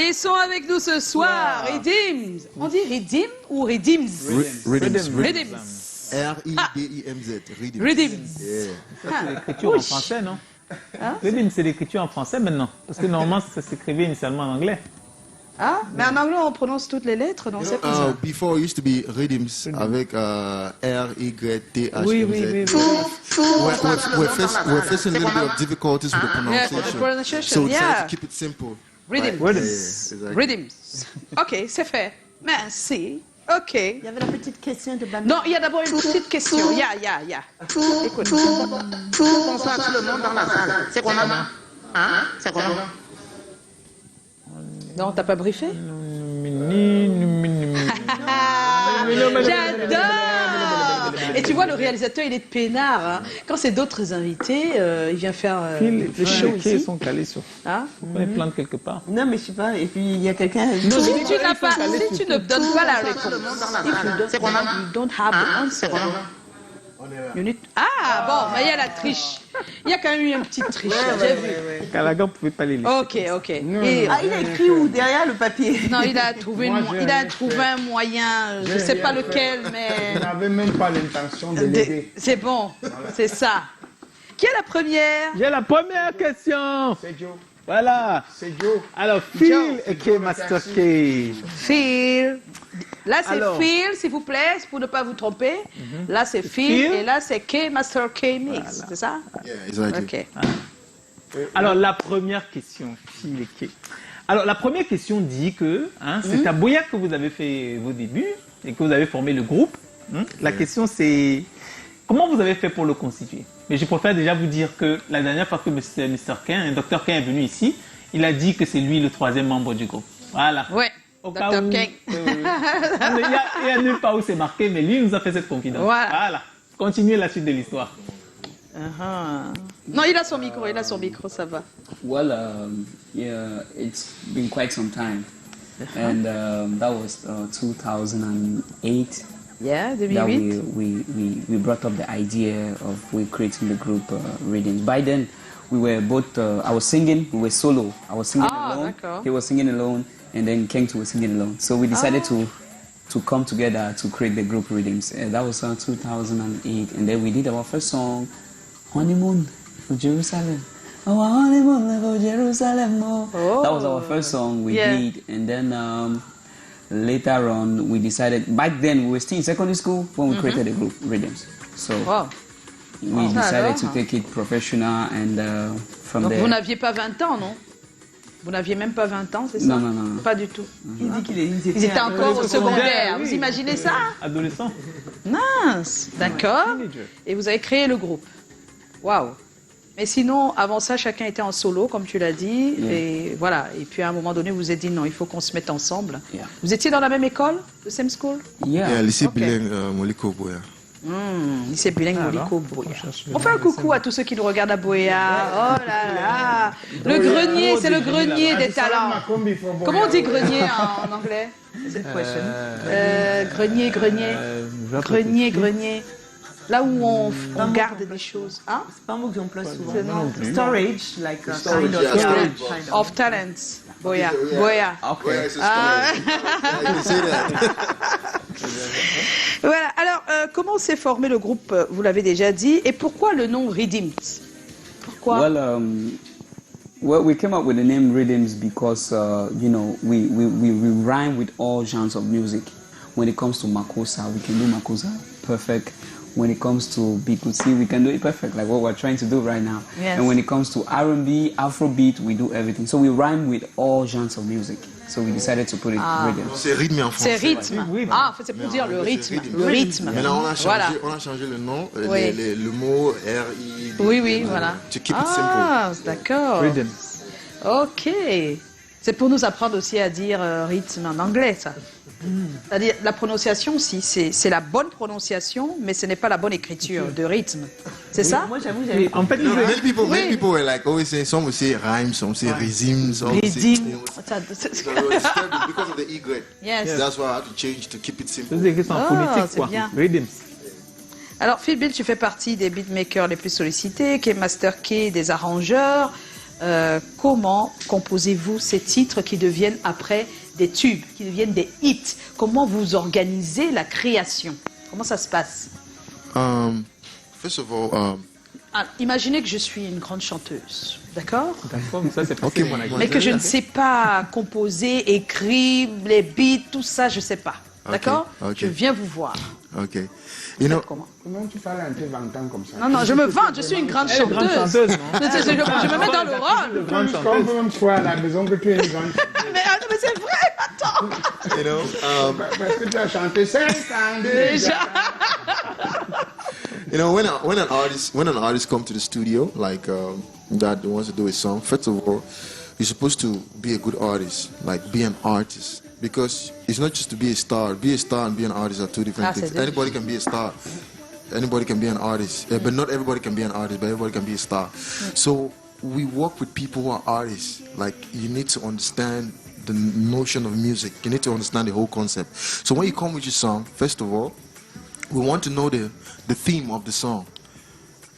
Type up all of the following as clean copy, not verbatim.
Et ils sont avec nous ce soir, Rhythms. On dit Rhythm ou Rhythms? Rhythms. R-I-D-I-M-Z. Rhythms. Ça, c'est l'écriture en français, non? Rhythm, c'est l'écriture en français maintenant. Parce que normalement, ça s'écrivait initialement en anglais. Ah, mais en anglais, on prononce toutes les lettres, non? C'est pas ça. Before, it used to be Rhythms avec R-Y-T-H-M-Z. Oui. We're facing a little bit of difficulties with the Yeah, for the pronunciation. pronunciation, So we try yeah. to keep it simple. Rhythms. Exactly. Rhythms. Ok, c'est fait. Merci. Ok. Il y avait la petite question de Bambi. Non, il y a d'abord une petite question. Ya. Écoute. Bonsoir tout le monde dans la salle. C'est comment? Hein? C'est comment? Non, t'as pas briefé? J'adore! Et tu vois, le réalisateur, il est peinard. Hein. Quand c'est d'autres invités, il vient faire le show ici. Ils sont calés sur. Hein? On les plante quelque part. Non, mais je sais pas. Et puis il y a quelqu'un. Si tu ne donnes pas la réponse, C'est comment? you don't have the answer. You need... Ah, bon, mais il y a la triche. Il y a quand même eu une petite triche, j'ai vu. Calagan ne pouvait pas les laisser. Ok. Et, Ah, il a écrit où? Derrière le papier? non, il a trouvé, un moyen, je ne sais pas lequel, mais... Je n'avais même pas l'intention de l'aider. C'est bon, c'est ça. Qui est la première? J'ai la première question. C'est Joe. Voilà. C'est Joe. Alors, Phil et K Master K. Phil. Là, c'est Alors. Phil, s'il vous plaît, pour ne pas vous tromper. Là, c'est Phil, et là, c'est K Master K Mix, c'est ça? Yeah, exactly. Ok. Alors, la première question, Phil et K. Alors, la première question dit que c'est à Boyac que vous avez fait vos débuts et que vous avez formé le groupe. La question, c'est comment vous avez fait pour le constituer? Mais je préfère déjà vous dire que la dernière fois que Mr. Ken, Dr. Ken est venu ici, il a dit que c'est lui le troisième membre du groupe. Voilà. Ouais. Au cas Dr. où, Ken. il y a nulle part où c'est marqué, mais lui nous a fait cette confidence. Voilà. Continuez la suite de l'histoire. Non, il a son micro, ça va. Well, yeah, it's been quite some time, and that was 2008. Yeah, That 2008. we brought up the idea of creating the group Rhythms. By then, we were both. I was singing. We were solo. I was singing alone. D'accord. He was singing alone, and then Kentu was singing alone. So we decided to come together to create the group Rhythms. That was 2008, and then we did our first song, Honeymoon for Jerusalem. Oh, honeymoon for Jerusalem. Oh. That was our first song we did, and then. Later on, we decided, back then we were still in secondary school when we created the group Rhythms. So we decided to take it professional and from Donc there... vous n'aviez pas 20 ans, non? Vous n'aviez même pas 20 ans, c'est ça? Non. Pas du tout. Il dit Ils étaient encore au secondaire. Vous imaginez ça? Adolescent. Mince, d'accord. Et vous avez créé le groupe. Waouh. Mais sinon, avant ça, chacun était en solo, comme tu l'as dit. Et voilà. Et puis à un moment donné, vous vous êtes dit non, il faut qu'on se mette ensemble. Vous étiez dans la même école, le same school? Yeah, lycée bilingue Moliko Boya. Lycée bilingue Moliko Boya. On fait un coucou à tous ceux qui nous regardent à Boya. Oh là là. Le grenier, c'est le grenier des talents. Comment on dit grenier en anglais? Grenier. Là où on garde des choses. Hein? C'est pas un mot que j'emploie souvent. Storage, like a Storage, kind of yeah. storage. Of talents. Boya. Okay. Voilà. Alors, comment s'est formé le groupe? Vous l'avez déjà dit. Et pourquoi le nom Rhythms? Pourquoi? Well, we came up with the name Rhythms because we rhyme with all genres of music. When it comes to Makosa, we can do Makosa perfect. When it comes to Bikusi, we can do it perfect, like what we're trying to do right now. Yes. And when it comes to R&B, Afrobeat, we do everything. So we rhyme with all genres of music. So we decided to put it Rhythm. C'est rythme en français. C'est rythme. Ah, en fait, c'est pour dire le rythme. Le rythme. Mais là, on a changé le nom, le mot R-I. Oui, voilà. To keep it simple. Ah, d'accord. Rhythm. Ok. C'est pour nous apprendre aussi à dire rythme en anglais, ça. C'est-à-dire, la prononciation, si, c'est la bonne prononciation, mais ce n'est pas la bonne écriture de rythme. C'est ça? Moi, j'avoue, j'avais... En fait, Many people were like always saying, some will say rhyme, some say rhythm, some say... Rythme. Because of the Y. Yes. That's why I had to change to keep it simple. c'est écrit en phonétique, c'est quoi. bien. Rhythms. Alors, Phil Bill, tu fais partie des beatmakers les plus sollicités, qui est Master Key, des arrangeurs. comment composez-vous ces titres qui deviennent après des tubes, qui deviennent des hits? Comment vous organisez la création? Comment ça se passe? First of all, imaginez que je suis une grande chanteuse, d'accord? D'accord, mais ça c'est pas mon avis. Mais que je ne sais pas composer, écrire, les beats, tout ça, je ne sais pas. D'accord? Je viens vous voir. Ok. You know, Comment tu parles un peu vantant comme ça? Non, je me vante, je suis une grande chanteuse. Grande chanteuse, non? Je me mets dans le rôle. On peut même croire à la maison que tu es une grande chanteuse. Mais c'est vrai, attends. you know, Parce que tu as chanté 5 ans déjà. you know, when an artist comes to the studio, like that wants to do a song, first of all, you're supposed to be a good artist, like be an artist. Because it's not just to be a star. Be a star and be an artist are two different things. Anybody can be a star. Anybody can be an artist. But not everybody can be an artist, but everybody can be a star. So we work with people who are artists. Like, you need to understand the notion of music. You need to understand the whole concept. So when you come with your song, first of all, we want to know the theme of the song.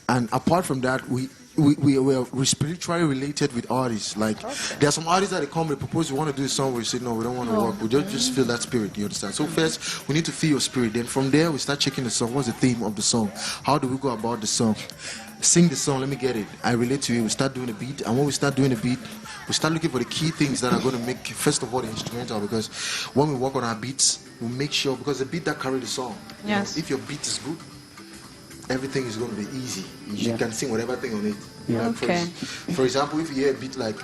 And apart from that, we are spiritually related with artists. Like, there are some artists that they come, they propose, we want to do a song, we say, no, we don't want to work. We just feel that spirit, you understand? So first, we need to feel your spirit. Then from there, we start checking the song. What's the theme of the song? How do we go about the song? Sing the song, let me get it. I relate to you. We start doing a beat. And when we start doing a beat, we start looking for the key things that are going to make, first of all, the instrumental. Because when we work on our beats, we make sure, because the beat that carry the song. Yes. You know, if your beat is good, everything is going to be easy. You can sing whatever thing on it. Yeah. Okay. For example, if you hear a beat like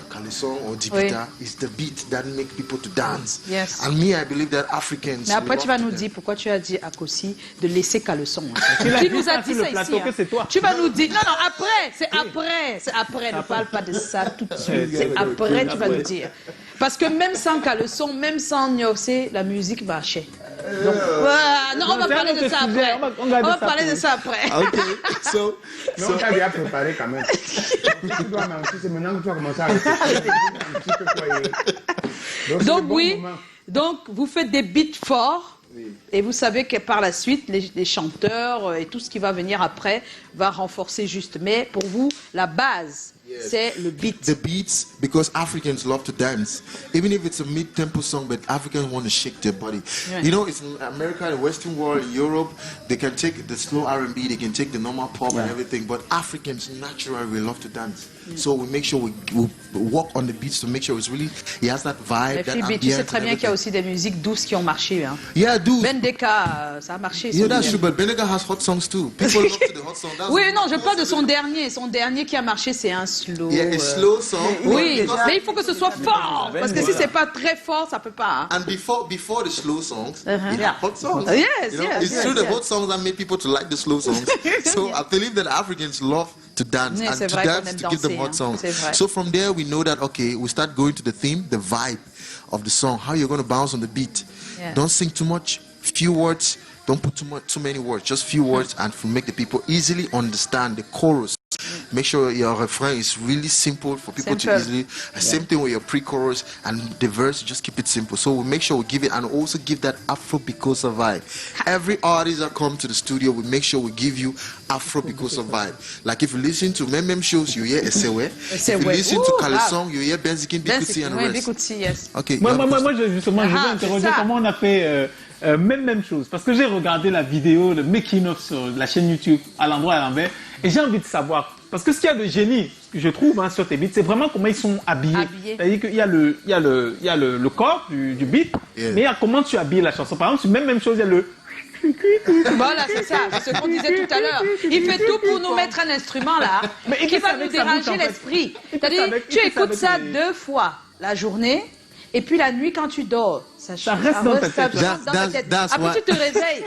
Calisson or Dipita, it's the beat that make people to dance. Yes. And me, I believe that Africans. Mais après, tu vas nous love dire pourquoi tu as dit à Kossi de laisser Caleçon. Tu nous as dit le ça plateau ici. que c'est toi. Tu vas nous dire. Non, après. C'est après. C'est après. Ne parle pas de ça tout de suite. C'est après, tu vas nous dire. Parce que même sans Caleçon, même sans Niorcé, la musique marchait. Donc, non, on va parler de ça après. On va parler de ça après. Okay. So, Mais on t'a déjà préparé quand même. Tu dois mentir, c'est maintenant que tu vas commencer à réfléchir un petit peu quoi. Donc oui, donc vous faites des beats forts. Et vous savez que par la suite, les chanteurs et tout ce qui va venir après va renforcer juste. Mais pour vous, la base, c'est le beat. the beats, because Africans love to dance. Even if it's a mid-tempo song, but Africans want to shake their body. Yeah. You know, it's in America, the Western world, Europe, they can take the slow R&B, they can take the normal pop and everything, but Africans naturally we love to dance. So we make sure we work on the beats to make sure it's really, he has that vibe, Mais that Phoebe, tu sais ambience très and bien qu'il y a everything. aussi des musiques douces qui ont marché. Hein. Yeah, dude. Bendeka, ça a marché. Yeah, son that's dernier. true, but Benega has hot songs too. People love to the hot song. That's Oui, non, je parle de son dernier. Son dernier qui a marché, c'est un slow. Yeah, a slow song. Oui, Because- mais il faut que ce soit fort. Parce que si c'est pas très fort, ça peut pas. Hein. And before the slow songs, it Yeah. had hot songs. Yes, You know, yes, it's yes, through the yes. hot songs that made people to like the slow songs. So I believe that Africans love to dance, Oui, and c'est to vrai qu'on dance aime to give them danser, hot hein. songs. C'est vrai. So from there we know that okay, we start going to the theme, the vibe of the song, how you're going to bounce on the beat. Yeah. Don't sing too much, few words. Don't put too many words, just few words, and to make the people easily understand the chorus. Make sure your refrain is really simple for people to Simple. easily. Same thing with your pre-chorus and the verse. Just keep it simple. So we make sure we give it and also give that Afro Bicosa vibe. Every artist that come to the studio, we make sure we give you Afro Bicosa vibe. Like if you listen to Mem shows, you hear Esewe. If you listen to Ooh, Kalesong, you hear Benzikin, Bikuti, and the Oui, rest. Bikuti, yes. Okay. Moi, yeah, because- justement, je veux Ah, interroger c'est ça. comment on a fait même chose. Parce que j'ai regardé la vidéo, le making-of sur la chaîne YouTube, à l'endroit et à l'envers, et j'ai envie de savoir. Parce que ce qu'il y a de génie, ce que je trouve sur tes beats, c'est vraiment comment ils sont habillés. Habillés. C'est-à-dire qu'il y a le corps du beat, Yeah. mais il y a comment tu habilles la chanson. Par exemple, sur même chose, il y a le... Voilà, c'est ça, c'est ce qu'on disait tout à l'heure. Il fait tout pour nous mettre un instrument là, Mais il qui fait ça va nous avec sa bouche, déranger en fait. l'esprit. Il fait C'est-à-dire, ça avec- il tu fait ça écoutes avec ça les- 2 fois la journée, et puis la nuit quand tu dors, ça chante reste dans ta tête. ça chante dans ta That's- tête. that's Après why- tu te réveilles,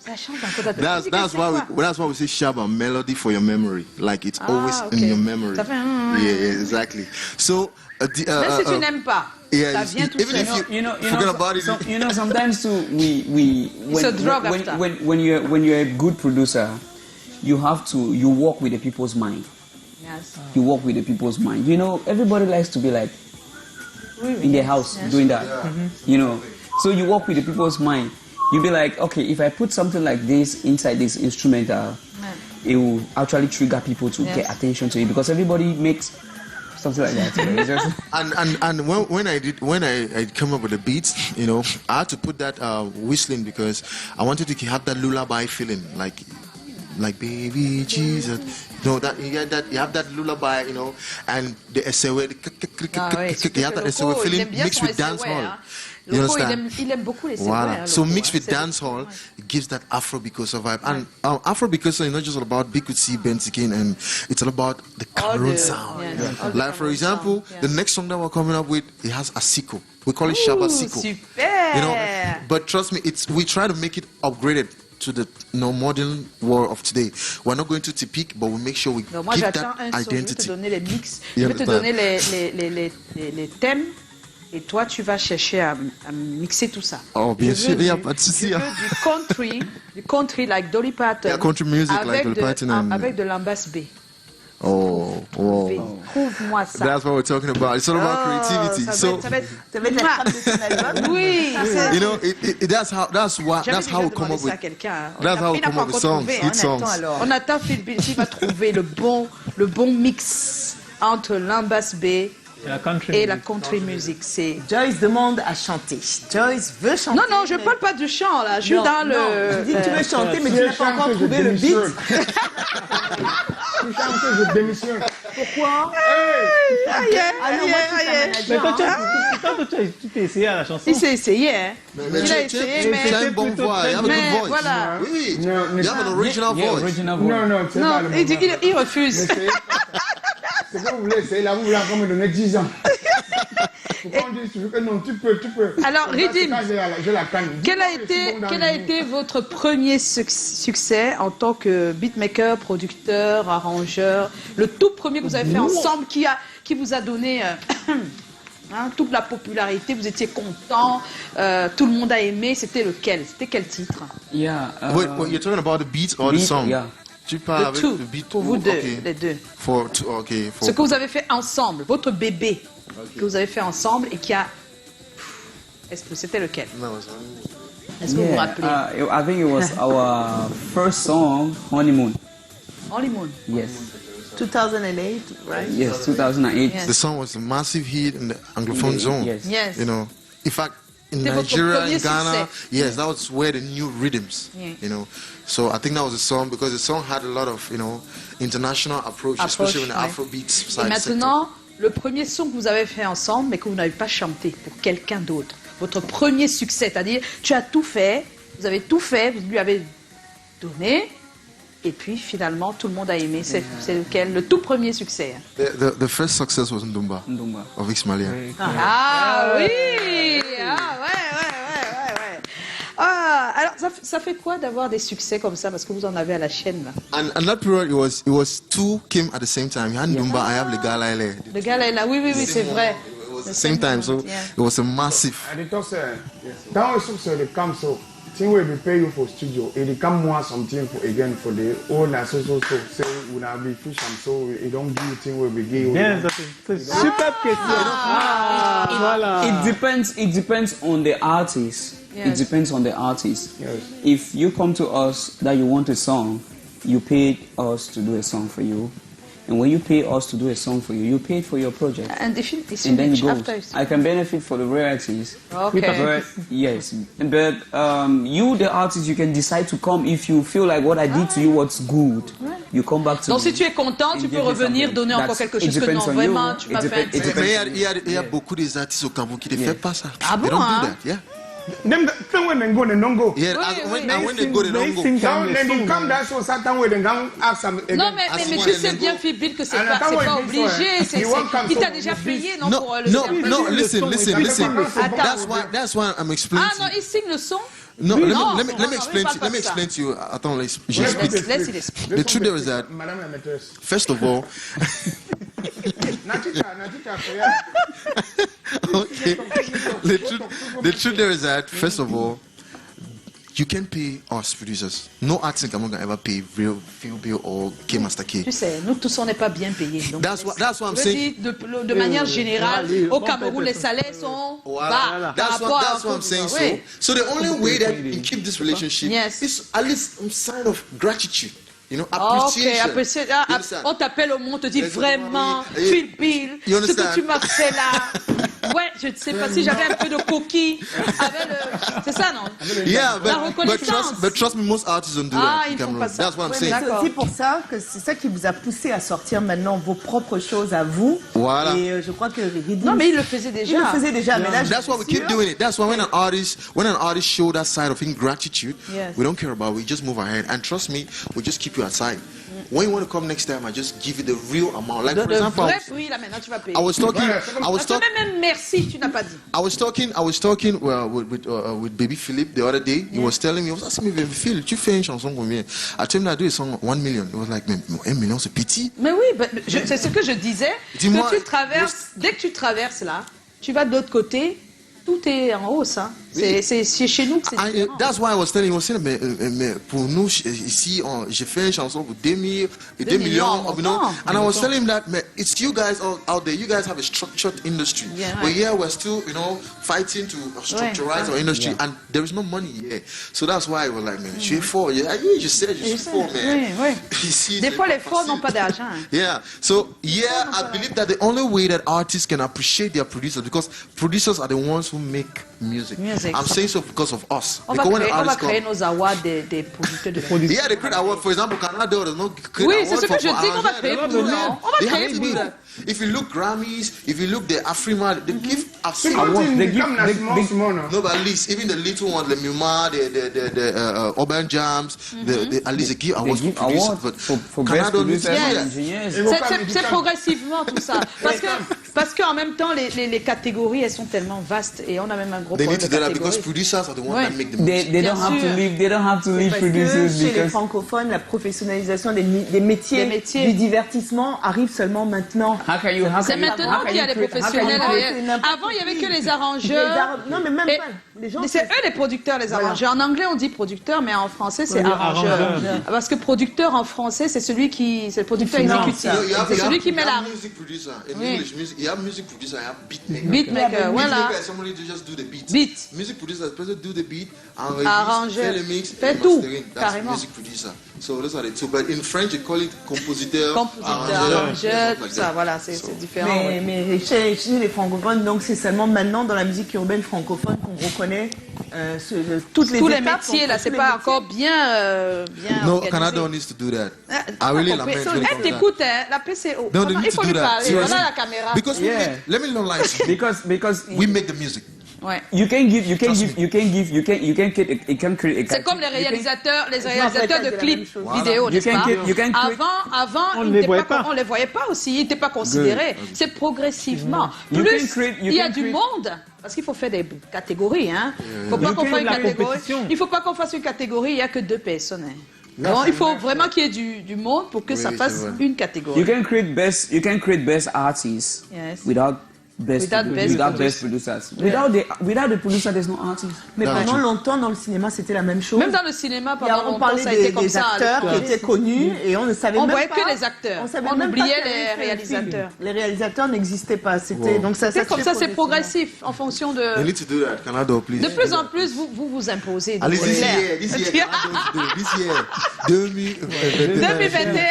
ça chante dans ta tête. That's Tu dis que c'est quoi? that's why we say Shaba melody for your memory. Like it's always okay. in your memory. Ça fait Yeah, exactly. So Même si tu n'aimes pas, yeah, ça vient tout even seul. if you You forget know, about it. sometimes too, It's a drug after. when you're a good producer, you work with the people's mind. Yes. You work with the people's mind. You know, everybody likes to be like in their house doing that. You know, so you work with the people's mind. You be like, okay, if I put something like this inside this instrumental, it will actually trigger people to Yes. get attention to it because everybody makes something like that. You know, it's just- And when I come up with the beats, you know, I had to put that whistling because I wanted to have that lullaby feeling, like baby Jesus. You know that you have that lullaby, you know, and the SOE, you have that SOE feeling mixed with dance hall. You understand? Il aime beaucoup les Voilà. So mixed with dance hall, it gives that Afro Bikoso vibe. And Afro Bikoso is not just all about Bikusi, Benzikin, and it's all about the Cameroon sound. Like for example, the next song that we're coming up with, it has Asiko. We call it Shabba Siko. Super. You know, but trust me, we try to make it upgraded to the modern world of today. We're not going to typique, but we make sure we Non, moi keep j'attends that un son, je vais te identity. donner les mix, je vais te donner les thèmes, et toi tu vas chercher à mixer tout ça. Oh, bien Je sûr, veux il n'y a du- pas de souci. je hein. veux du country like Dolly Parton. Yeah, country music like Dolly Parton and- Avec de l'ambasse B. Oh, wow. Trouve-moi ça. That's what we're talking about. It's all about creativity. Ça va So, être- ça va être- Ça va être la trame de ton album. Oui, c'est- you know, that's how J'avais we déjà come demandé up ça with. à quelqu'un. hein. That's how we Il n'a come pas up with encore songs, trouvé, hit hein. songs. Attends, alors. On attend Phil Bilty va trouver le bon mix entre l'ambasse B Et la country et la music. country music. C'est Joyce demande à chanter. Joyce veut chanter. non, je mais- parle pas du chant là. Je suis Non, dans non, le. je dis que tu veux chanter, mais Si tu je n'as pas chante, encore je trouvé le beat. démissionne. Si je chante, je démissionne. Pourquoi Aïe, aïe, Ah non, moi, je suis aïe, sa aïe. Mais manager. toi, hein. tu t'es essayé à la chanson. Il s'est essayé, hein. Mais Il a tu as essayé, mais. une bonne voix. You have a Mais good voice. voilà. Oui, Non, mais you have an original Yeah, voice. original voice. Non, non, c'est pas Non, le il, moment. il refuse. Mais c'est que vous voulez, c'est là, vous voulez encore me donner 10 ans. Pourquoi on dit que non, tu peux. Alors, Comme ça, c'est Ridim, quand j'ai la canne. Quel a Dis-moi, je suis été, bon dans quel le a monde. été votre premier succès en tant que beatmaker, producteur, arrangeur? Le tout premier que vous avez fait ensemble qui vous a donné hein, toute la popularité, vous étiez content, tout le monde a aimé, c'était lequel? C'était quel titre? Yeah. Wait, you're talking about the beat or the beat, song? yeah. Tu parles Le avec tout, le beat. pour vous deux, Okay. les deux. Okay. Ce que vous avez fait ensemble, votre bébé que vous avez fait ensemble et qui a... Est-ce que c'était lequel? Est-ce que vous vous rappelez? I think it was our first song, Honeymoon. Honeymoon. Yes. 2008, right? Yes, 2008. Yes. The song was a massive hit in the Anglophone zone. Yes. Yes. You know, in fact, in C'était votre Nigeria, premier in Ghana, succès. yes, that was where the new rhythms. Yeah. You know, so I think that was a song because the song had a lot of international approach, especially in the ouais. Afrobeat Et side. maintenant, le premier son que vous avez fait ensemble, mais que vous n'avez pas chanté pour quelqu'un d'autre. Votre premier succès, c'est-à-dire, tu as tout fait, vous avez tout fait, vous lui avez donné, et puis finalement, tout le monde a aimé. C'est lequel? Le tout premier succès. The first success was Ndumba Ndumba. of Ismalia. Ah oui! Ah ouais. Ah, alors, ça fait quoi d'avoir des succès comme ça? Parce que vous en avez à la chaîne, là. And that period, it was two came at the same time. You had Ndumba, I have Legala Ele. Le gars là est là. Oui, c'est vrai. It was the same time, so Yeah. it was a massive. Editor said, that was also the come so. Thing will be pay you for studio. It come more something for again for the owner so say would have be fish and so it don't give you thing will be give. Bien, ça, c'est une super question. Voilà. It depends on the artist. Yes. It depends on the artist. Yes. If you come to us that you want a song, you paid us to do a song for you. And when you pay us to do a song for you, you paid for your project. And if you And then it goes. after I can benefit for the royalties. Okay. But, yes. But you, the artist, you can decide to come if you feel like what I did to you was good. You come back to Donc me si tu es content, and tu peux give me revenir something. donner encore That's- quelque it chose que depends non, on vraiment, you. tu It m'as fait un depends- it truc. depends- Il y a beaucoup des artistes au Cameroun qui ne font pas ça. Ah They bon, don't hein? do that, yeah. Them when they go, they don't go. Yeah, Oui, and when they go, they don't go. Sing Now time, they sing. don't come that so certain way they come ask some. Non, mais As tu one sais and bien, go. Philippe, que c'est And pas that's what obligé. it is, you won't come Il t'a so déjà with payé, this. non, No, pour le no, service. no, le listen. son, That's why I'm explaining. Ah non, il signe le son. No, Non, let non, me non, explain parle to pas let me de ça. explain to you. Attends, j'explique. Laisse, il explique. The truth there is that, Madame la maîtresse. first of all, Natita, okay, the truth there is that, first of all, you can pay us producers. No artist in Cameroon can ever pay Phil Bill or K Master K. Tu sais, nous tous, on n'est pas bien payés. Donc, That's what I'm je saying. dis, de manière générale, allez, au bon, Cameroun, les peut-être. salaires sont Voilà. bas par That's rapport à what I'm saying. Oui. So the only way that you keep this relationship Yes. is at least some sign of gratitude. You know, Ok, appreciation. apprécié. You understand? On t'appelle au monde, on te dit Exactement. vraiment, Yeah. Phil Bill, You ce que understand? tu m'as fait là. Ouais, je ne sais pas si j'avais un peu de coquille. C'est ça, non? Yeah, La but reconnaissance. trust me, most artists don't do Ah, that. ils in font Cameroon. pas ça. That's what I'm Ouais, saying. mais C'est aussi pour ça que c'est ça qui vous a poussé à sortir maintenant vos propres choses à vous. Voilà. Et je crois que Redeem, Non, mais il le faisait il déjà. le faisait déjà. Mais là, je That's why we suis keep sûre- doing it. That's why when an artist show that side of ingratitude, Yes. we don't care about it. We just move ahead. And trust me, we just keep you aside. When you want to come next time, I just give you the real amount. Like for Le example, vrai prix, là, maintenant, tu vas payer. I was talking, Parce que même merci, tu n'as pas dit. I was talking with Baby Philip the other day. He was telling me, he was asking me, Baby Phil, tu fais une chanson combien? I told him I do a song 1 million. He was like, mais 1 million, c'est petit. Mais oui, c'est ce que je disais. Dis-moi, Que tu traverses, dès que tu traverses là, tu vas de l'autre côté, tout est en hausse. Hein. Oui. C'est chez nous que c'est différent. That's why I was telling him, mais pour nous, ici, j'ai fait une chanson pour 2 millions, millions, you know. And I was longtemps. telling him that, man, it's you guys out there, you guys have a structured industry. Yeah. But here we're still, you know, fighting to structurize our industry, and there is no money here. So that's why I was like, man, je suis fort. Yeah, you just said je suis fort, man. Oui, oui. Ici, Des c'est fois, pas les forts facile. n'ont pas d'argent. Hein. Yeah. So I believe that the only way that artists can appreciate their producers, because producers are the ones who make music. I'm saying so because of us. On va Because when the créer, artists come, nos awards des producteurs de la musique. yeah, they create award. For example, Canada does not create Oui, award c'est ce for que je dis qu'on va arrangement. créer pour They nous. have On va They créer have to pour do nous. that. If you look Grammys, if you look the Afrima, they give C'est Afrima. comme Awards, si they une give- comme la they- small, they- small, non? No, but at least even the little ones, the Muma, the Urban Jams, at least they give They awards for give producers. awards But for best Canada needs to producers do and that. engineers. Et vos femmes C'est musicales. progressivement tout ça. Parce qu'en même temps, les catégories, elles sont tellement vastes et on a même un gros They problème need to de do that because catégories. producers are the ones Ouais. that make the music. They Bien don't have to sûr. leave. They don't have to leave Parce que producers chez les because francophones, la professionnalisation des métiers, Des métiers. du divertissement arrive seulement maintenant. how can you how C'est can you- maintenant how can qu'il y a you des create- how can you professionnels. create- réels. c'est n'importe Avant, il n'y avait qui. que les Les arrangeurs. Non, mais même Et- pas. Les gens, C'est eux les producteurs, les arrangeurs. En anglais, on dit producteur, mais en français, c'est arrangeur. arrangeur. Parce que producteur en français, c'est celui qui, c'est le producteur finance, exécutif. ça. You have- C'est you celui have- qui met you la have music producer. In Oui. English music, you have music producer, you have beatmaker. beatmaker. Voilà. Beatmaker is somebody to just do the beat. Beat. Music producer is the person do the beat and Arrangeur. fait le mix, Fait and tout, mastering. That's carrément. music producer. So those are the two. But in French, you call it compositeur, Compositeur, stuff arrangeur, like tout that. ça. Voilà, c'est So- différent. ouais. mais chez les francophones, donc c'est seulement maintenant dans la musique urbaine francophone qu'on reconnaît toutes les Tous les étapes, métiers, là, tous c'est les pas métiers. encore bien No, organisé. Canada needs to do that. Ah, I really compris. lament when it Elle comes to that. t'écoute, hein, la PCO. No, they Vraiment, need il to faut do lui that. parler. Seriously. Voilà la caméra. Because Yeah. let me not lie to you. because We make the music. Ouais. you can create C'est comme les réalisateurs de c'est la clips même chose. vidéo, You n'est-ce can pas? create- you can create- Avant, On ils les n'étaient voyait pas. on les voyait pas aussi, ils n'étaient pas considérés. C'est progressivement. You Plus can create- you il y a can du create- monde, parce qu'il faut faire des catégories. Hein. Faut pas You qu'on create fasse une la catégorie. compétition. Il faut pas qu'on fasse une catégorie, il n'y a que 2 personnes. Hein. Donc, il faut vraiment qu'il y ait du monde pour que Oui, ça c'est fasse vrai. une catégorie. you can create best artists Yes. without best Without best producers. Without the producer, there's no artist. Mais Non, pendant tu- longtemps, dans le cinéma, c'était la même chose. Même dans le cinéma, Il y a- pendant on longtemps, parlait ça a été comme des ça. à acteurs qui l'époque. étaient connus et on ne savait On même voyait pas. que les acteurs. savait On même pas oubliait qu'il y avait les fait un réalisateurs. film. Les réalisateurs n'existaient pas. C'était donc ça. C'est comme se ça, fait c'est progressif en fonction They de. need to do that. Canada, please. De plus en plus, vous imposez. At donc least c'est this clair. year, Canada needs to do it. This year. 2021. 2021.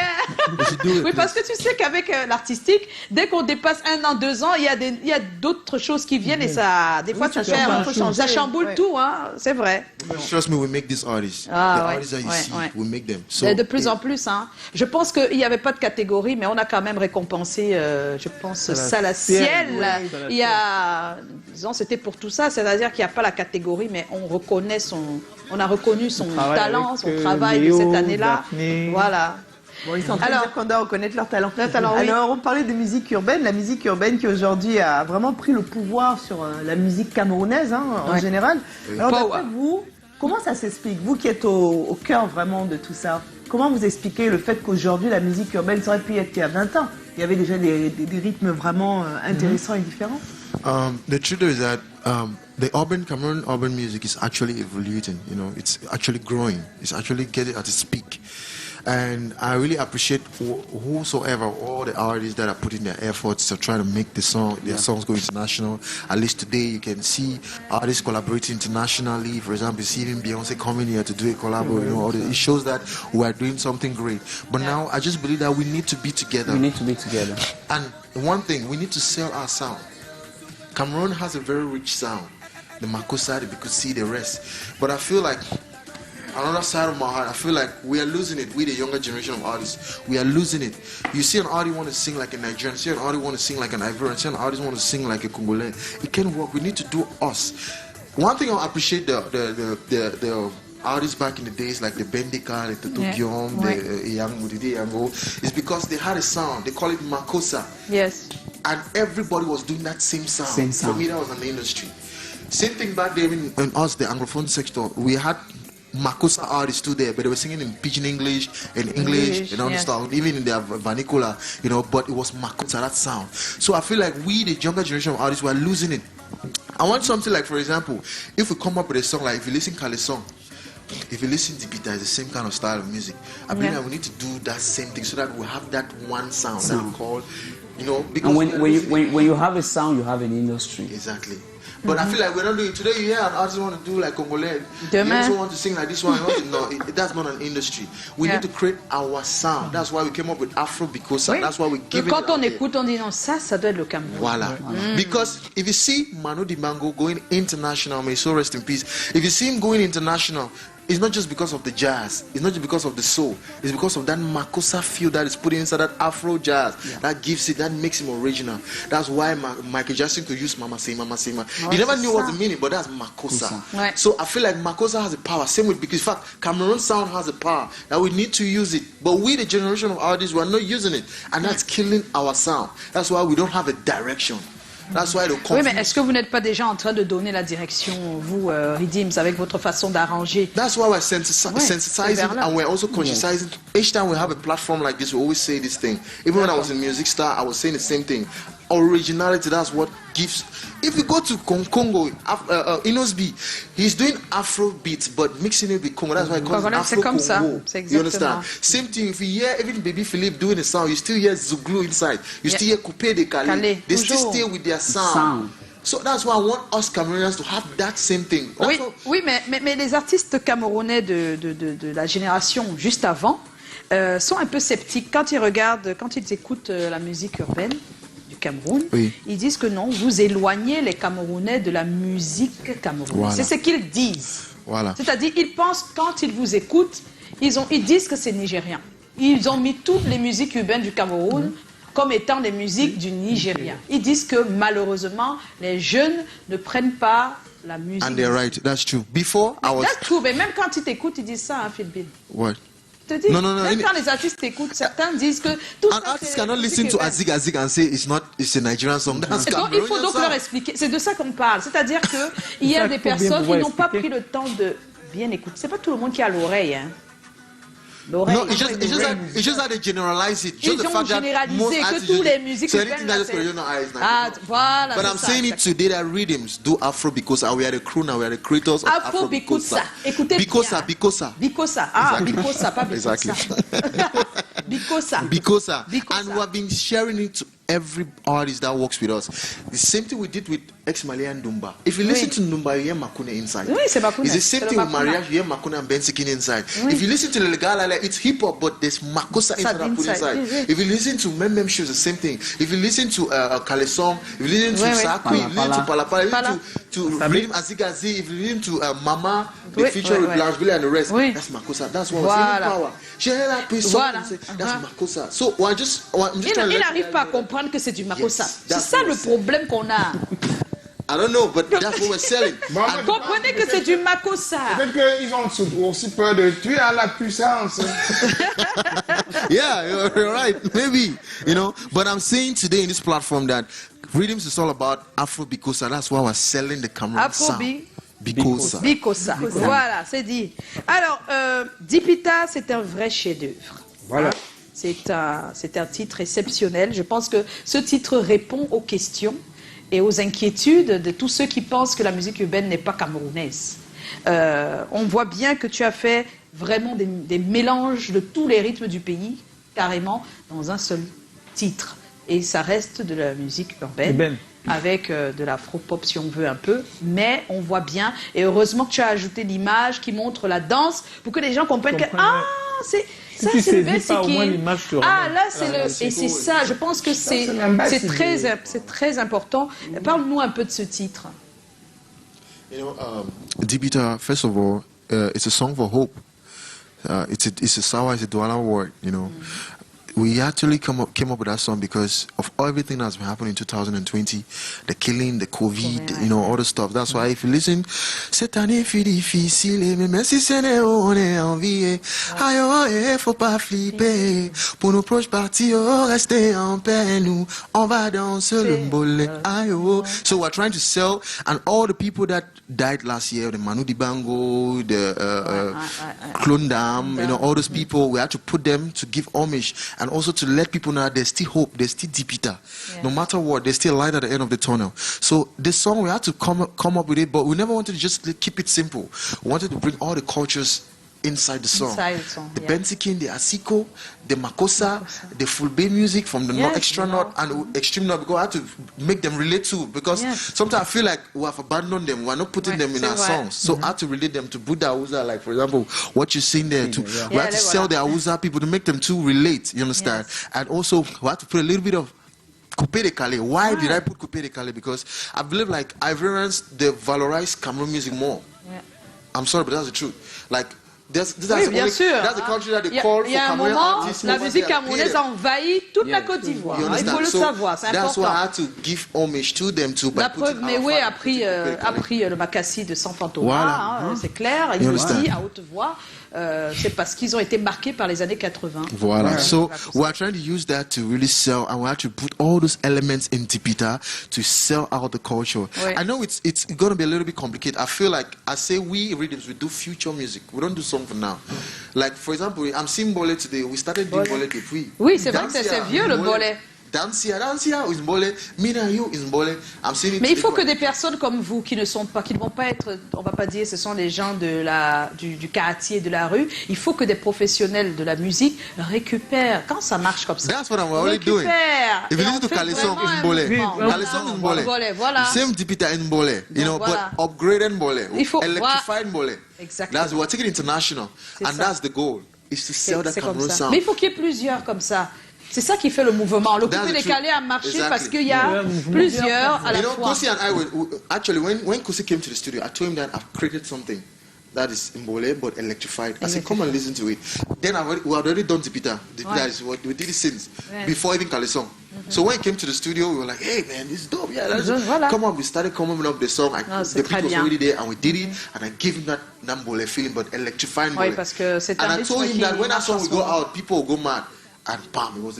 should do it, Oui, parce que tu sais qu'avec l'artistique, dès qu'on dépasse 1 an, 2 ans, il y a d'autres choses qui viennent et ça, des fois, ça tu change, perds, faut changer. ça chamboule Ouais. tout, hein, c'est vrai. Trust me, we make these artists. Ah, the ouais, artists that you ouais, see, ouais. we make them. So, De plus en plus, hein. Je pense qu'il n'y avait pas de catégorie, mais on a quand même récompensé, je pense, Salaciel. oui, Il y a, disons, c'était pour tout ça, c'est-à-dire qu'il n'y a pas la catégorie, mais on a reconnu son travail talent, avec, son travail Léo, de cette année-là. Daphné. Voilà. Bon, ils sont en train Alors- de dire qu'on doit reconnaître leur talent. Leur talent, oui. Alors, on parlait de musique urbaine. La musique urbaine qui aujourd'hui a vraiment pris le pouvoir sur la musique camerounaise hein, en Ouais. général. Alors, Power. d'après vous, comment ça s'explique? Vous qui êtes au cœur vraiment de tout ça, comment vous expliquez le fait qu'aujourd'hui la musique urbaine, ça aurait pu être il y a 20 ans? Il y avait déjà des rythmes vraiment intéressants et différents. the truth is that the Cameroon urban music is actually evolving. You know, it's actually growing. It's actually getting at its peak. And I really appreciate whosoever, all the artists that are putting their efforts to try to make their songs go international. At least today you can see artists collaborating internationally. For example, you see even Beyonce coming here to do a collab. You know, it shows that we are doing something great. But now I just believe that we need to be together. We need to be together. And one thing, we need to sell our sound. Cameroon has a very rich sound. The Makossa, the Bikusi, the rest. But I feel like another side of my heart, I feel like we are losing it. We, the younger generation of artists, we are losing it. You see an artist want to sing like a Nigerian, see an artist want to sing like an Ivorian, see an artist want to sing like a Congolese. It can't work. We need to do us. One thing I appreciate the artists back in the days, like the Bendika, like the Togion, the Yang Mudide Yango, is because they had a sound. They call it Makossa. Yes. And everybody was doing that same sound. Same sound. For me, that was an industry. Same thing back there in us, the Anglophone sector. We had Makossa artists too there, but they were singing in Pidgin English, in English, and all this stuff, even in their vernacular, you know, but it was Makossa, that sound. So I feel like we, the younger generation of artists, were losing it. I want something like, for example, if we come up with a song, like if you listen to Kale song, if you listen to Bita, it's the same kind of style of music. I believe that we need to do that same thing so that we have that one sound that we call, you know, because and when you have a sound, you have an industry. Exactly. But I feel like we're not doing it. Today you hear an artist want to do like Congolese. You also want to sing like this one. No, that's not an industry. We need to create our sound. That's why we came up with Afro Bikossa. That's why we give it. Quand on écoute, on dit non, ça doit être le Cameroun. Voilà. Because if you see Manu Dibango going international, may so rest in peace. If you see him going international, it's not just because of the jazz. It's not just because of the soul. It's because of that Makossa feel that is put inside that Afro jazz. That gives it, that makes him original. That's why Michael Jackson could use Mama Say, Mama Say. You never knew what the meaning, but that's Makossa. So I feel like Makossa has a power. Same with, because in fact, Cameroon sound has a power that we need to use it. But we, the generation of artists, we are not using it. And that's killing our sound. That's why we don't have a direction. That's why oui, mais est-ce que vous n'êtes pas déjà en train de donner la direction, vous, Redeems, avec votre façon d'arranger? That's why we're sensitizing and we're also conscientizing. Each time we have a platform like this, we always say this thing. Even when I was in Music Star, I was saying the same thing. Originality, that's what gives. If you go to Congo, Inosby, he's doing Afro beats but mixing it with Congo. That's why he calls it Afro Congo. You understand? Same thing. If you hear even Baby Philippe doing a sound, you still hear Zouglou inside. You still hear Coupé de Calais. They still stay with their sound. So that's why I want us Cameroonians to have that same thing. Oui, mais les artistes camerounais de la génération juste avant sont un peu sceptiques quand ils regardent, quand ils écoutent la musique urbaine du Cameroun. Ils disent que non, vous éloignez les Camerounais de la musique camerounaise. C'est ce qu'ils disent. C'est-à-dire, ils pensent, quand ils vous écoutent, ils disent que c'est nigérien. Ils ont mis toutes les musiques urbaines du Cameroun comme étant des musiques du Nigeria. Ils disent que malheureusement, les jeunes ne prennent pas la musique. And they're right, that's true. Before, I was... That's true, mais même quand ils t'écoutent, ils disent ça, hein, Philbin. What? Non, même quand les artistes écoutent, certains disent que tout an artist cannot listen to Azig Azig and say it's a Nigerian song. That's donc, il faut donc leur expliquer. C'est de ça qu'on parle. C'est-à-dire qu'il y a des personnes qui n'ont pas pris le temps de bien écouter. C'est pas tout le monde qui a l'oreille, hein. No, it's just that they generalize it. Ils ont généralisé que tous les musiques voilà. But I'm saying it today that rhythms do Afro Bikossa. We are the crew now. We are the creators of Afro Bikossa. Écoutez Bikossa. Bikossa. Ah, Bikossa, pas Bikossa. Bikossa. And we have been sharing it to every artist that works with us. The same thing we did with ex-Malia and Dumba. If you listen to Dumba, you hear Makuna inside. Oui, c'est Makuna. It's the same thing with Mariage, you hear Makuna and Bensikin inside. If you listen to Legala, it's hip-hop, but there's Makossa inside. If you listen to Mem Shoes, the same thing. If you listen to Kale Song, if you listen to Sakwi, if you listen to Palapala, if you listen to Rhythm Azigazi, if you listen to Mama, the feature with Blanche Billy and the rest, that's Makossa. That's what was in power. That's Makossa. So I'm just trying to... Il n'arrive pas à comprendre que c'est du Makossa. C'est ça le problème qu'on a. I don't know, but that's what we're selling. Comprenez que c'est du Makossa. Peut-être qu'ils ont aussi peur de tuer à la puissance. Yeah, you're right. Maybe, you know. But I'm saying today in this platform that Rhythms is all about Afro Bikossa. That's why we're selling the Cameroon sound. Bikossa. Bikossa. Voilà, c'est dit. Alors, Dipita, c'est un vrai chef-d'œuvre. Voilà. C'est un titre exceptionnel. Je pense que ce titre répond aux questions et aux inquiétudes de tous ceux qui pensent que la musique urbaine n'est pas camerounaise. On voit bien que tu as fait vraiment des mélanges de tous les rythmes du pays, carrément, dans un seul titre. Et ça reste de la musique urbaine, avec de l'afro-pop si on veut un peu, mais on voit bien, et heureusement que tu as ajouté l'image qui montre la danse, pour que les gens comprennent que, ah, c'est... Ça, c'est le Basic. Ah, là, c'est le... Et c'est ça, je pense que c'est très important. Parle-nous un peu de ce titre. You know, Dibita, first of all, it's a song for hope. It's a Sawa, it's a Douala word, you know. We actually came up with that song because of everything that's been happening in 2020, the killing, the COVID, you know, all the stuff. That's why if you listen, cette année fut difficile, mais même si c'est on est envié, aïe, faut pas flipper. Pour nos proches partis, rester en paix, nous, on va danser le mbolé, aïe. So we're trying to sell, and all the people that died last year, the Manu Dibango, the Klondam, you know, all those people, we had to put them to give homage. And also to let people know there's still hope, there's still Dipita. No matter what, there's still light at the end of the tunnel. So this song, we had to come up with it, but we never wanted to just keep it simple. We wanted to bring all the cultures inside the song. The Bentikin, the Asiko, the Makosa, the Fulbe music from the extra north and extreme north, because I had to make them relate to, because sometimes I feel like we have abandoned them, we're not putting them in our songs. So I had to relate them to Buddha Awuza, like for example, what you're seeing there. We had to sell the Awuza people to make them to relate, you understand? And also, we had to put a little bit of Coupé de Calais. Why did I put Coupé de Calais? Because I believe like Ivorians, they valorize Cameroon music more. I'm sorry, but that's the truth. Like, that's the country that they call for Cameroon artists. La musique camerounaise a envahi toute la Côte d'Ivoire. Il faut le savoir, c'est important. That's why I had to give homage to them too. La preuve, Mewé a pris le Makassi de San Fantoma, c'est clair. Il dit à haute voix. C'est parce qu'ils ont été marqués par les années 80. Voilà. So we are trying to use that to really sell, and we have to put all those elements in Dipita to sell out the culture. I know it's going to be a little bit complicated. I feel like I say we rhythms, we do future music. We don't do song for now. Like for example, I'm seeing Bolé today. We started doing Bolé depuis. Oui, c'est vrai que c'est vieux le Bolé. Dancia is Mbole, Mina you is Mbole. I'm seeing it. Mais il faut que des personnes comme vous qui ne vont pas être, on va pas dire, ce sont les gens du quartier, de la rue. Il faut que des professionnels de la musique récupèrent. Quand ça marche comme ça, that's what I'm already doing. If you listen to Kalisong is Mbole, Kalisong is Mbole. Voilà. Same Dipita in Mbole, you know, but upgraded Mbole, electrified Mbole. Exactement. That's we're taking international, and that's the goal, is to sell that Cameroon sound. Mais il faut qu'il y ait plusieurs comme ça. C'est ça qui fait le mouvement. Le coupé décalé a marché parce qu'il y a plusieurs à la fois. Kosi and I actually, when Kosi came to the studio, I told him that I've created something that is Mbole but electrified. I said, come and listen to it. Then we had already done Dipita. Dipita is what we did it since before even Kalisong. So when he came to the studio, we were like, hey man, this is dope. Yeah, let's come up. We started coming up the song. The beat was already there, and we did it. And I gave him that Mbole feeling, but electrifying Mbole. And I told him that when that song will go out, people will go mad.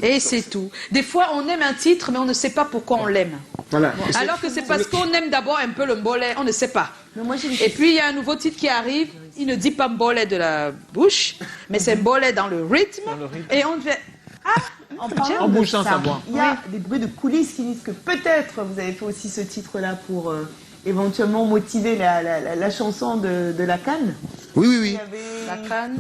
Et c'est tout. Des fois, on aime un titre, mais on ne sait pas pourquoi on l'aime. Voilà. Alors que c'est parce qu'on aime d'abord un peu le mbolé, on ne sait pas. Et puis, il y a un nouveau titre qui arrive, il ne dit pas mbolé de la bouche, mais c'est mbolé dans le rythme. Et on fait... En bouchant sa voix. Il y a des bruits de coulisses qui disent que peut-être vous avez fait aussi ce titre-là pour éventuellement motiver la chanson de la Cannes. Oui.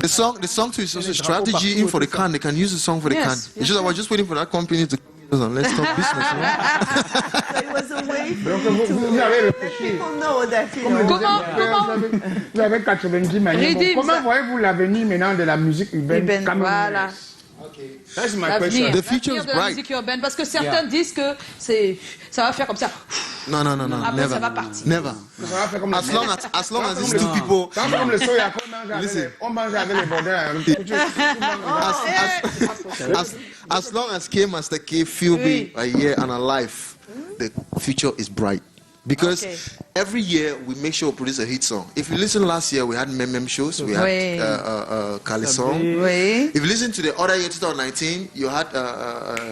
The song too is also a strategy in for the Cannes. They can use the song for the Cannes. It's just I was just waiting for that company to let's talk business. So it was a way to let people know that Vous avez 90 manières. Comment voyez-vous l'avenir maintenant de la musique urbaine camerounaise? Okay. That's my question. The future is bright. Musique urbaine, parce que certains disent que ça va faire comme ça. No. Après, never. Ça va partir. Never. As long as these two people. As long as K Master K feel be a year and a life, the future is bright. Because every year we make sure we produce a hit song. If you listen last year, we had Mem shows, we had Kalisong. If you listen to the other year, 2019, you had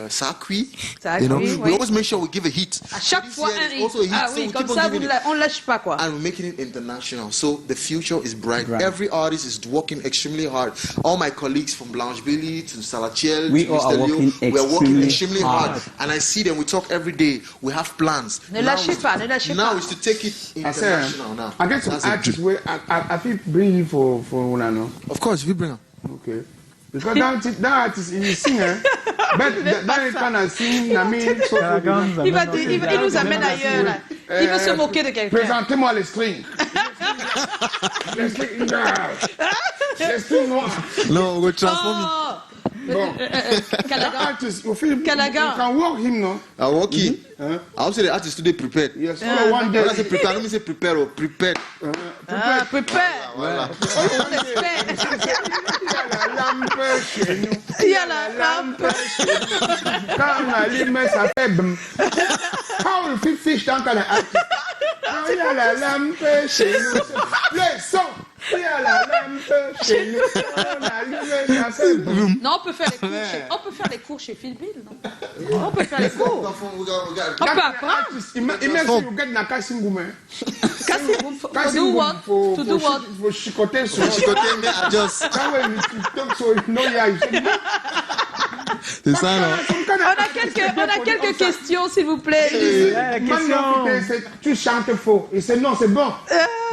Sakwi. You know, we always make sure we give a hit. À chaque fois un hit. Ah oui, comme ça, on ne lâche pas quoi. And we're making it international. So the future is bright. Every artist is working extremely hard. All my colleagues from Blanche Billy to Salachiel to Mr. Leo, we're working extremely hard. And I see them, we talk every day. We have plans. Ne lâchez pas, ne lâchez sais now pas. is to take it I said, international now. I get some That's the artists dream. where I feel bring you for una no. Of course, if you bring him. Okay. Because that artist is a singer, but that kind of sing, I mean, so Il nous amène ailleurs, là. Il veut se moquer de quelqu'un. Présentez-moi les strings. Les strings, les strings noirs. No, we'll transform him. Oh, Bon. Calagan. Artist, you feel, Calagan. you can work him, no? I walk in. I would say the artist today prepared. Yes, one day. When I say prepared, let me say prepare or prepared. Ah, prepare. Voilà. On espère. La lampe chez nous. Il y a la lampe. Quand on allume, ça fait bum. How you feel fish dans le artiste? Quand il y a la lampe chez nous. Le son. Il y a la lampe chez nous. On allume, ça fait bum. Non, on peut faire les cours chez Phil Bill, non? On peut faire les cours. On peut apprendre. Imagine you get na Kassingoume. To do what? To do what? Faut chicoter sur. Chicoter, mais adjust. Quand tu tombes sur no yeah, C'est ça, non? On a quelques questions, s'il vous plaît. Maintenant, tu chantes faux. Il dit non, c'est bon.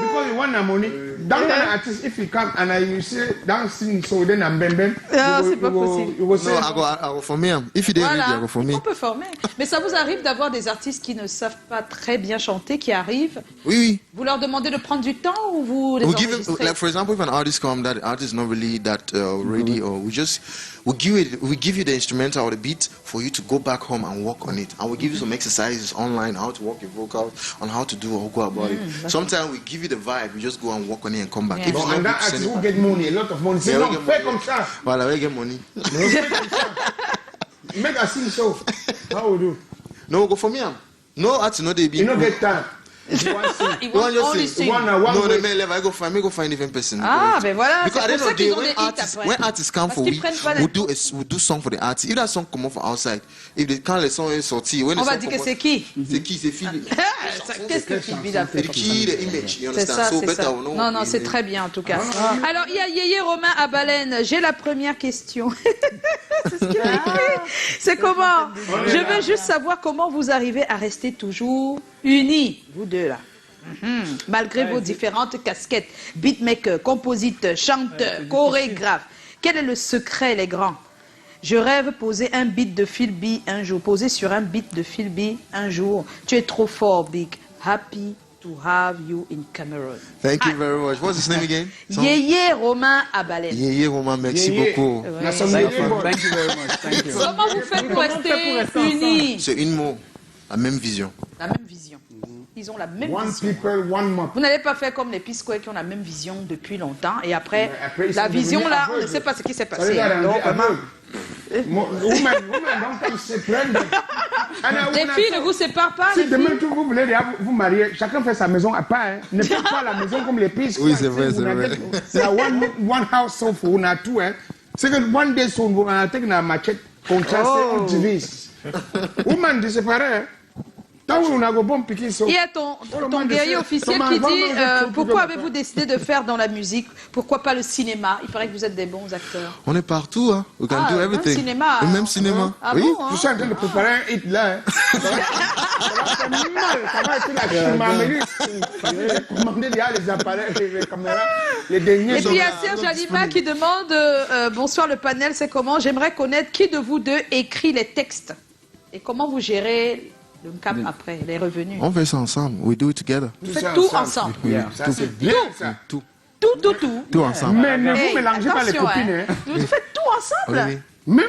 Because you want the money. Dans un artiste, if you come and you say dancing, so then I'm bem bem. C'est pas possible. No, I go for me. If you didn't read, I go for me. On peut former. Mais ça vous arrive d'avoir des artistes qui ne savent pas très bien chanter, qui arrivent. Oui, oui. Vous leur demandez de prendre du temps ou vous les We give him, enregistrez? like for example, if an artist comes, that artist is not really that ready, or we give you the instrumental or the beat for you to go back home and work on it, and we give you some exercises online how to work your vocals, on how to do or go about it. Sometimes we give you the vibe, we just go and work on it and come back. Yeah. If it's Bon, not and good, that send artist it who back. get money, a lot of money. C'est Yeah, we non, get fais money. comme ça. Voilà, we get money. Fais comme ça. Make a sing show. How would you? No, go for me. No artist, no they be. You don't get time. You want sing. Ils You want vont just only sing? sing. One No, way. the man level. I go find different person. Ah, ben voilà, Because c'est at the pour end ça of the day, qu'ils ont des hits when après. artists come Parce for qu'ils we, prennent pas we do song for the artist. If that song come off from outside, if they can't let song is sorti, when On the va song dire come que out- c'est qui? C'est qui, c'est Phil. Qu'est-ce que Phil Bill a fait The comme key, ça? the image. You C'est understand? ça, So c'est better ça. know. Non, non, c'est très bien en tout cas. Alors, il y a Yéyé Romain à Baleine. J'ai la première question. C'est ce qu'il a écrit. C'est comment? Je veux juste savoir comment vous arrivez à rester toujours unis, vous deux là. Malgré vos différentes casquettes, beatmaker, compositeur, chanteur, chorégraphe. Quel est le secret, les grands? Je rêve poser un beat de Phil B un jour, poser sur un beat de Phil B un jour. Tu es trop fort, Big. Happy to have you in Cameroon. Thank you very much. What's his name again? Yéyé Romain à Baleine. Yéyé Romain, merci Yéyé. beaucoup. Na Ouais. some Thank lady you, boy. thank you very much. Thank you. Comment vous faites pour rester unis? C'est une mot, la même vision. La même vision. Ils ont la même One vision. people, one map. Vous n'allez pas faire comme les P-Square qui ont la même vision depuis longtemps et après, Mais après, ils la sont vision devenus là, on ne aveugles. sait pas ce qui s'est Ça veut passé. dire hein. un Donc, vraiment, woman, don't come se plaindre. les filles ne vous séparent pas. Si Les demain filles. tout vous voulez vous marier, chacun fait sa maison à part. Hein. Ne faites pas la maison comme les pistes. Oui, c'est vrai, c'est vrai. Il y a one house so for on a tout. Hein. C'est que one day soon, on a take na machette, contrasté, on divise. Woman de séparer. Hein. Tant on a go bon piquer so. Il y a ton guerrier officiel qui dit pourquoi avez-vous décidé de faire dans la musique? Pourquoi pas le cinéma? Il paraît que vous êtes des bons acteurs. On est partout, hein. We can do même everything. cinéma. Le même cinéma. Ah Oui. bon, hein? Je suis en train de préparer un hit là. Hein. Ça va faire mal. Ça va être la chimaméliste. Commander les appareils, les caméras, les derniers. Et puis il y a Serge Alima qui demande bonsoir le panel, c'est comment? J'aimerais connaître qui de vous deux écrit les textes et comment vous gérez le cap après, les revenus. On fait ça ensemble. We do it together. Vous faites tout ensemble. Ça c'est bien ça. Tout. Tout. Tout ensemble. Mais ne Hey, vous mélangez pas les attention, copines. Hein. Vous faites tout ensemble. Oui, Même.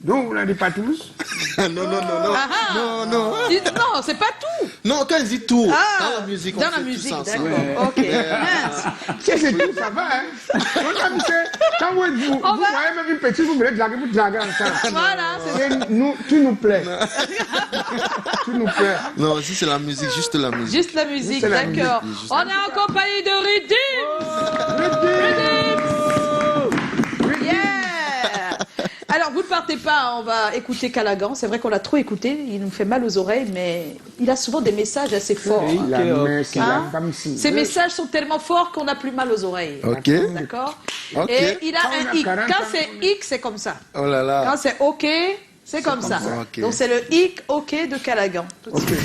Donc vous n'en dites pas tous. oui. Non. Ah, ah. Non. Non, c'est pas tout. Non, quand il dit tout, Ah, dans la musique, on dans fait la tout musique, ça d'accord. ensemble. Ok. Mince. Si c'est tout, ça va. Hein. Quand vous voyez même une petite, vous voulez draguer, vous draguez ensemble. Voilà, c'est ça. Tu nous plais. Tu nous plais. Non, si c'est la musique, juste la musique. Juste la musique, C'est la d'accord. musique, juste On est en compagnie de Rhythm. Yeah. Alors, vous ne partez pas, on va écouter Calagan. C'est vrai qu'on l'a trop écouté, il nous fait mal aux oreilles, mais il a souvent des messages assez forts. La mère, c'est la Hein? femme si. Ces messages sont tellement forts qu'on n'a plus mal aux oreilles. Ok. D'accord. Ok. Et il a Quand on un a hic. 40 Quand ans, c'est hic, c'est comme ça. Oh là là. Quand c'est OK, c'est comme ça. Ok. Donc c'est le hic OK de Calagan. Tout de suite.